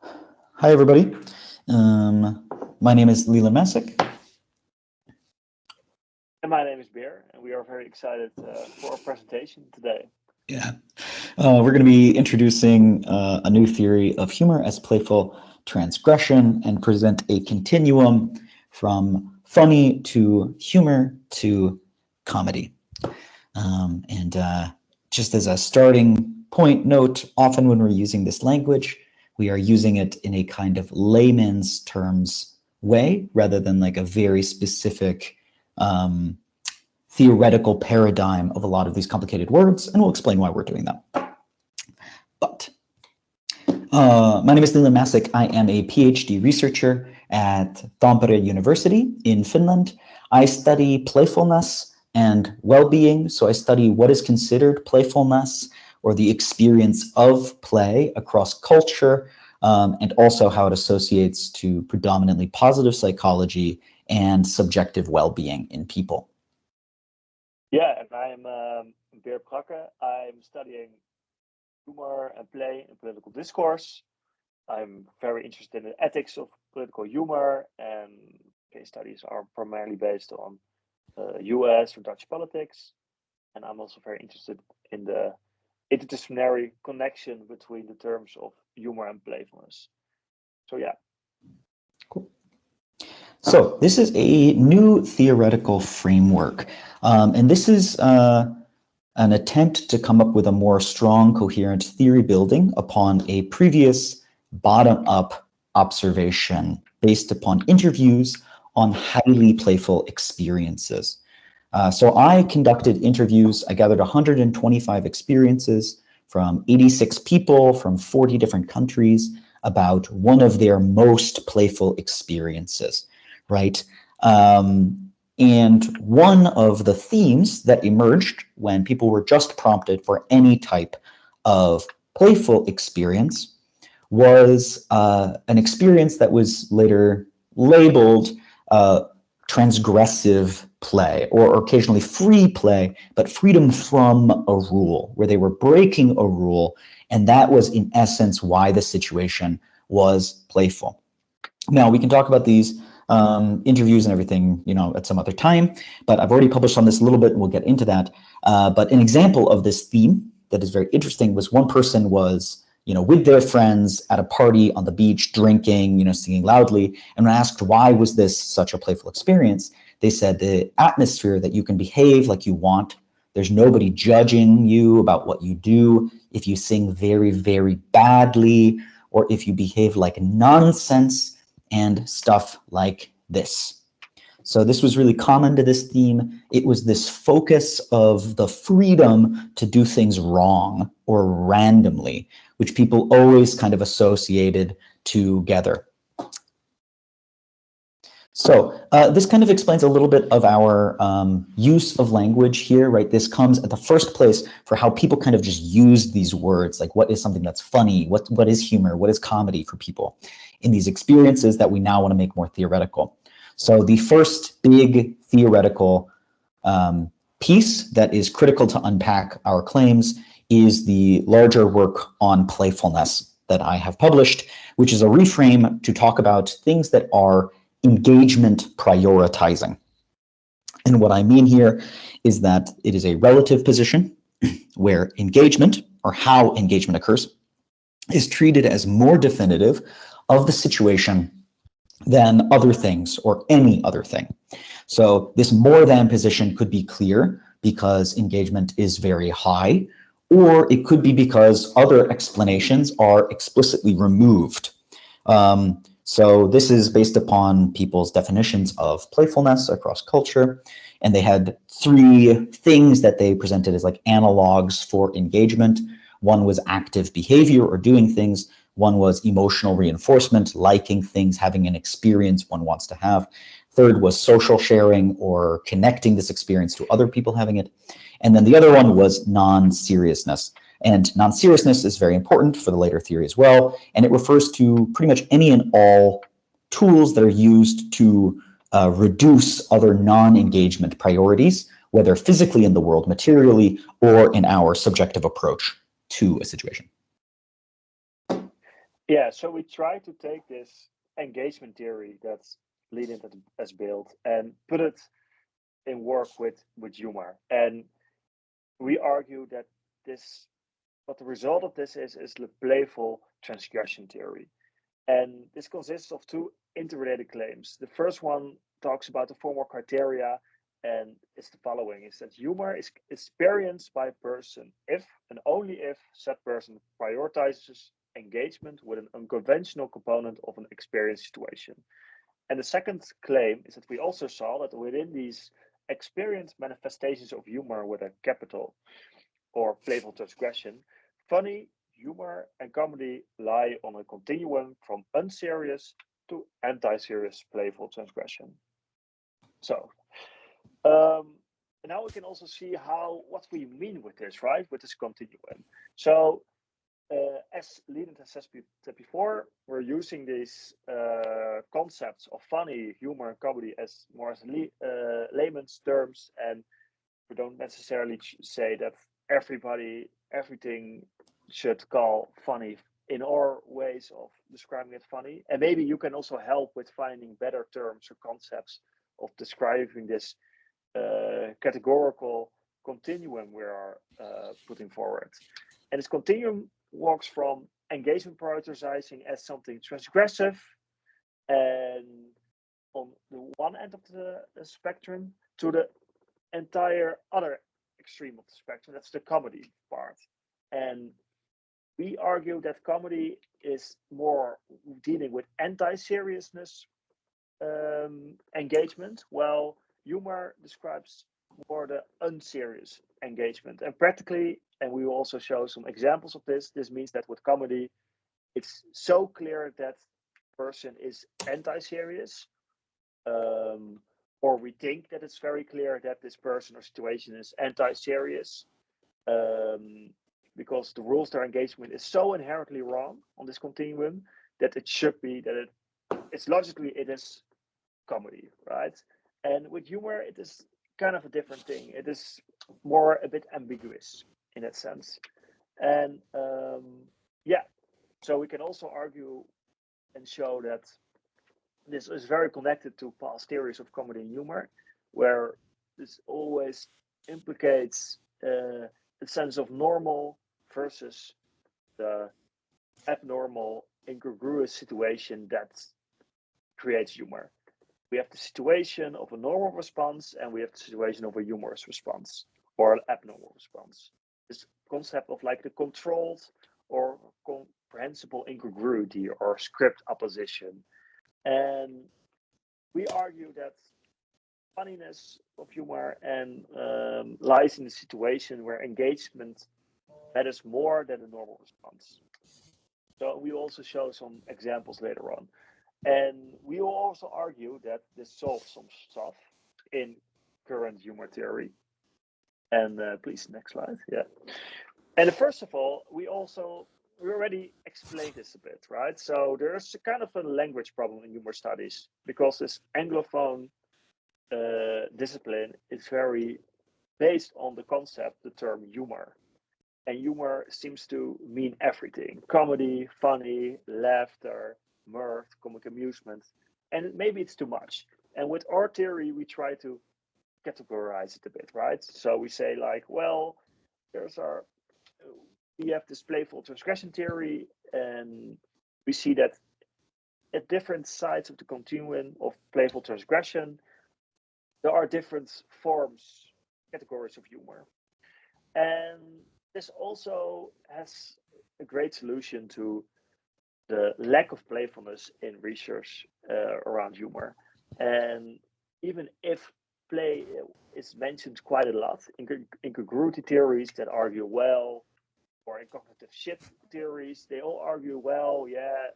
Hi, everybody. My name is Leland Masek. And my name is Beer, and we are very excited for our presentation today. Yeah, we're going to be introducing a new theory of humor as playful transgression and present a continuum from funny to humor to comedy. Just as a starting point note, often when we're using this language, we are using it in a kind of layman's terms way rather than like a very specific theoretical paradigm of a lot of these complicated words, and we'll explain why we're doing that. But my name is Leland Masek. I am a PhD researcher at Tampere University in Finland. I study playfulness and well-being. So I study what is considered playfulness or the experience of play across culture, and also how it associates to predominantly positive psychology and subjective well-being in people. Yeah, and I'm Pieterjan Prakken. I'm studying humor and play and political discourse. I'm very interested in the ethics of political humor, and case studies are primarily based on US or Dutch politics. And I'm also very interested in the interdisciplinary connection between the terms of humor and playfulness. So yeah. Cool. So this is a new theoretical framework, and this is an attempt to come up with a more strong, coherent theory building upon a previous bottom-up observation based upon interviews on highly playful experiences. So I conducted interviews. I gathered 125 experiences from 86 people from 40 different countries about one of their most playful experiences, right? And one of the themes that emerged when people were just prompted for any type of playful experience was an experience that was later labeled transgressive play, or occasionally free play, but freedom from a rule, where they were breaking a rule, and that was in essence why the situation was playful. Now we can talk about these interviews and everything, at some other time, but I've already published on this a little bit and we'll get into that. But an example of this theme that is very interesting was one person was, with their friends at a party on the beach, drinking, singing loudly, and when asked why was this such a playful experience, they said the atmosphere that you can behave like you want. There's nobody judging you about what you do. If you sing very, very badly, or if you behave like nonsense, and stuff like this. So this was really common to this theme. It was this focus of the freedom to do things wrong or randomly, which people always kind of associated together. So this kind of explains a little bit of our use of language here, right? This comes at the first place for how people kind of just use these words, like what is something that's funny, what is humor, what is comedy for people in these experiences that we now want to make more theoretical. So the first big theoretical piece that is critical to unpack our claims is the larger work on playfulness that I have published, which is a reframe to talk about things that are engagement prioritizing. And what I mean here is that it is a relative position where engagement, or how engagement occurs, is treated as more definitive of the situation than other things or any other thing. So this more than position could be clear because engagement is very high, or it could be because other explanations are explicitly removed. So this is based upon people's definitions of playfulness across culture, and they had three things that they presented as like analogs for engagement. One was active behavior or doing things. One was emotional reinforcement, liking things, having an experience one wants to have. Third was social sharing or connecting this experience to other people having it. And then the other one was non-seriousness. And non-seriousness is very important for the later theory as well. And it refers to pretty much any and all tools that are used to reduce other non-engagement priorities, whether physically in the world, materially, or in our subjective approach to a situation. Yeah, so we try to take this engagement theory that Leland has built and put it in work with humor. And we argue that this, what the result of this is the playful transgression theory. And this consists of two interrelated claims. The first one talks about the formal criteria, and it's the following: is that humor is experienced by a person if and only if said person prioritizes engagement with an unconventional component of an experienced situation. And the second claim is that we also saw that within these experienced manifestations of humor with a capital or playful transgression, funny, humor, and comedy lie on a continuum from unserious to anti-serious playful transgression. So now we can also see what we mean with this, right? With this continuum. So as Leland has said before, we're using these concepts of funny, humor, and comedy as more as layman's terms, and we don't necessarily say that everything should call funny in our ways of describing it funny. And maybe you can also help with finding better terms or concepts of describing this categorical continuum we are putting forward. And this continuum walks from engagement prioritizing as something transgressive and on the one end of the spectrum to the entire other extreme of the spectrum. That's the comedy part. And we argue that comedy is more dealing with anti-seriousness engagement, while humor describes more the unserious engagement. And practically, and we will also show some examples of this, this means that with comedy, it's so clear that person is anti-serious, or we think that it's very clear that this person or situation is anti-serious, because the rules to engagement is so inherently wrong on this continuum that it should be that it's logically it is comedy, right? And with humor, it is kind of a different thing. It is more a bit ambiguous in that sense. And yeah, so we can also argue and show that this is very connected to past theories of comedy and humor, where this always implicates the sense of normal versus the abnormal, incongruous situation that creates humor. We have the situation of a normal response, and we have the situation of a humorous response or an abnormal response. This concept of like the controlled or comprehensible incongruity or script opposition. And we argue that funniness of humor and lies in the situation where engagement matters more than the normal response. So we also show some examples later on. And we will also argue that this solves some stuff in current humor theory. And please, next slide. Yeah. And first of all, we already explained this a bit, right? So there's a kind of a language problem in humor studies because this Anglophone discipline is very based on the concept, the term humor. And humor seems to mean everything: comedy, funny, laughter, mirth, comic amusement. And maybe it's too much. And with our theory, we try to categorize it a bit, right? So we say like, well, we have this playful transgression theory, and we see that at different sides of the continuum of playful transgression, there are different forms, categories of humor. And this also has a great solution to the lack of playfulness in research around humor. And even if play is mentioned quite a lot, incongruity theories that argue, well, or in cognitive shift theories, they all argue, well, yeah,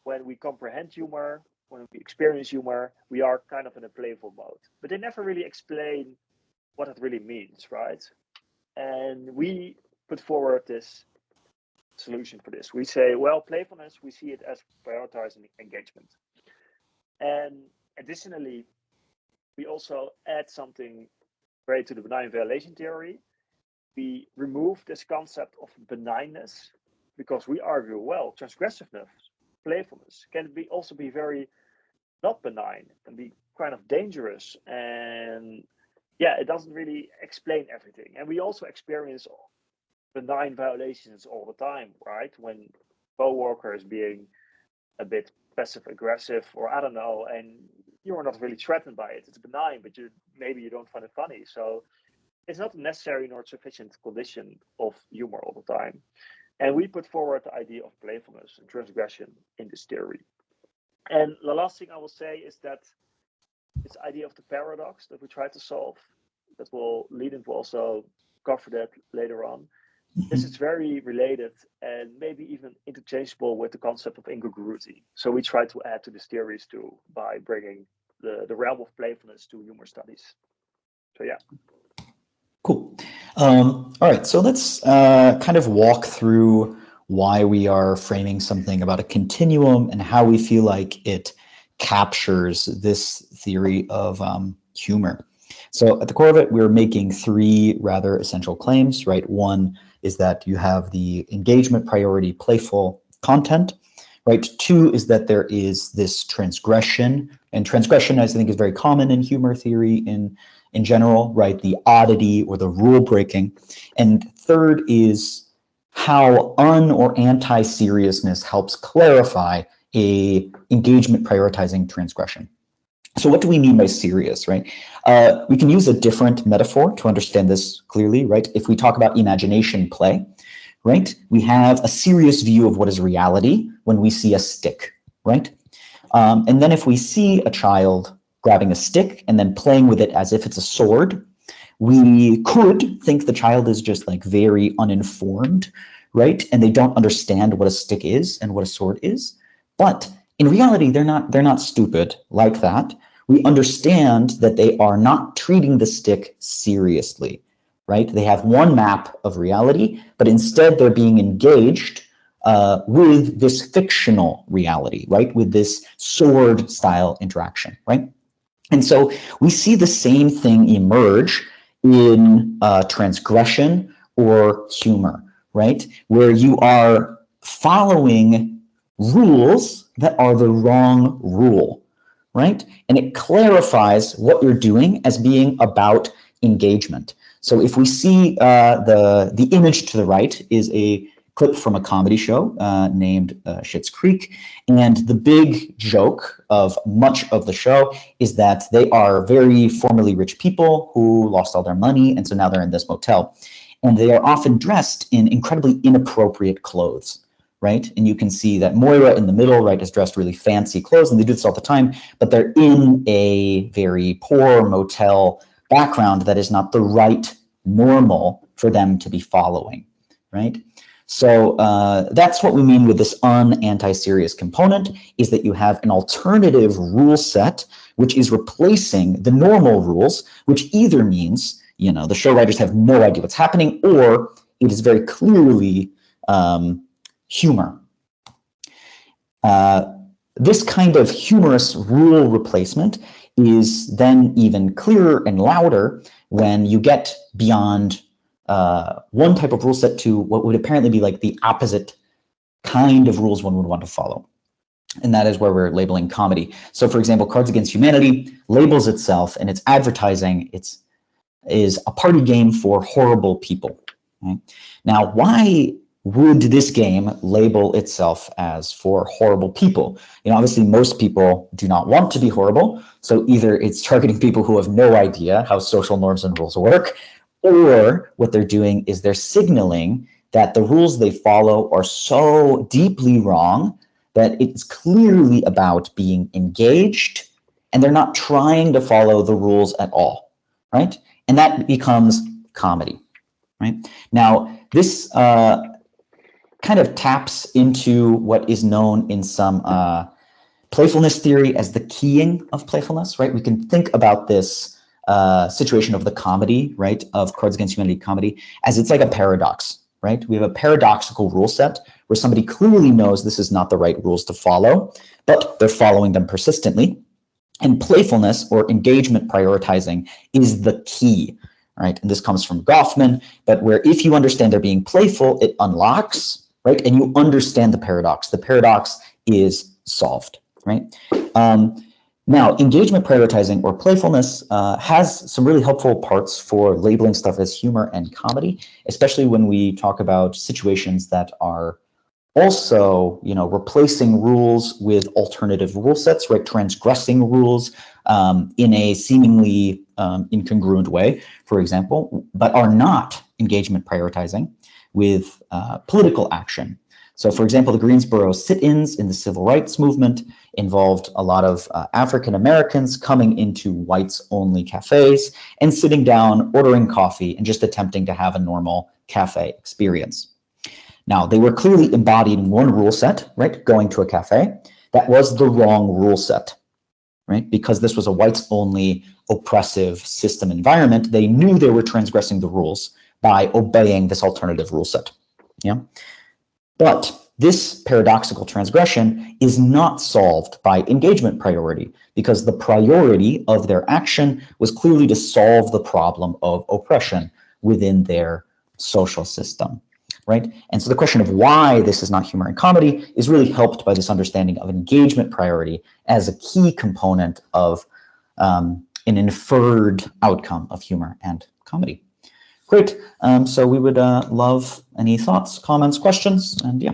when we comprehend humor, when we experience humor, we are kind of in a playful mode. But they never really explain what it really means, right? And we put forward this solution for this. We say, well, playfulness, we see it as prioritizing engagement. And additionally, we also add something great to the benign violation theory. We remove this concept of benignness because we argue, well, transgressiveness, playfulness can also be very not benign, can be kind of dangerous, and yeah, it doesn't really explain everything. And we also experience benign violations all the time, right? When co-worker is being a bit passive aggressive, or I don't know, and you're not really threatened by it. It's benign, but maybe you don't find it funny. So it's not a necessary nor sufficient condition of humor all the time. And we put forward the idea of playfulness and transgression in this theory. And the last thing I will say is that this idea of the paradox that we try to solve, that Leland will also cover that later on. This is very related and maybe even interchangeable with the concept of incongruity. So we try to add to these theories too by bringing the realm of playfulness to humor studies. So yeah. Cool. All right, so let's kind of walk through why we are framing something about a continuum and how we feel like it captures this theory of humor. So at the core of it, we're making three rather essential claims, right? One is that you have the engagement priority playful content, right? Two is that there is this transgression, and transgression I think is very common in humor theory in general, right? The oddity or the rule breaking. And third is how or anti-seriousness helps clarify a engagement prioritizing transgression. So what do we mean by serious, right? We can use a different metaphor to understand this clearly, right? If we talk about imagination play, right? We have a serious view of what is reality when we see a stick, right? And then if we see a child grabbing a stick and then playing with it as if it's a sword, we could think the child is just like very uninformed, right? And they don't understand what a stick is and what a sword is. But in reality, they're not stupid like that. We understand that they are not treating the stick seriously, right? They have one map of reality, but instead they're being engaged with this fictional reality, right? With this sword style interaction, right? And so we see the same thing emerge in transgression or humor, right? Where you are following rules that are the wrong rule, right? And it clarifies what you're doing as being about engagement. So if we see the image to the right is a clip from a comedy show named Schitt's Creek. And the big joke of much of the show is that they are very formerly rich people who lost all their money. And so now they're in this motel. And they are often dressed in incredibly inappropriate clothes, right? And you can see that Moira in the middle, right, is dressed really fancy clothes. And they do this all the time, but they're in a very poor motel background that is not the right normal for them to be following, right? So that's what we mean with this anti-serious component, is that you have an alternative rule set which is replacing the normal rules, which either means, you know, the show writers have no idea what's happening, or it is very clearly humor. This kind of humorous rule replacement is then even clearer and louder when you get beyond one type of rule set to what would apparently be like the opposite kind of rules one would want to follow. And that is where we're labeling comedy. So for example, Cards Against Humanity labels itself and its advertising is a party game for horrible people. Right? Now, why would this game label itself as for horrible people? You know, obviously most people do not want to be horrible. So either it's targeting people who have no idea how social norms and rules work, or what they're doing is they're signaling that the rules they follow are so deeply wrong that it's clearly about being engaged, and they're not trying to follow the rules at all, right? And that becomes comedy, right? Now, this kind of taps into what is known in some playfulness theory as the keying of playfulness, right? We can think about this situation of the comedy, right, of Cards Against Humanity comedy, as it's like a paradox, right? We have a paradoxical rule set where somebody clearly knows this is not the right rules to follow, but they're following them persistently. And playfulness or engagement prioritizing is the key, right? And this comes from Goffman, but where if you understand they're being playful, it unlocks right? And you understand the paradox is solved, right? Now, engagement prioritizing or playfulness has some really helpful parts for labeling stuff as humor and comedy, especially when we talk about situations that are also, replacing rules with alternative rule sets, right? Transgressing rules in a seemingly incongruent way, for example, but are not engagement prioritizing with political action. So, for example, the Greensboro sit-ins in the civil rights movement involved a lot of African Americans coming into whites-only cafes and sitting down, ordering coffee, and just attempting to have a normal cafe experience. Now, they were clearly embodying one rule set, right? Going to a cafe. That was the wrong rule set, right? Because this was a whites-only oppressive system environment, they knew they were transgressing the rules by obeying this alternative rule set. Yeah. But this paradoxical transgression is not solved by engagement priority, because the priority of their action was clearly to solve the problem of oppression within their social system, right? And so the question of why this is not humor and comedy is really helped by this understanding of engagement priority as a key component of an inferred outcome of humor and comedy. Great. So we would love any thoughts, comments, questions, and yeah.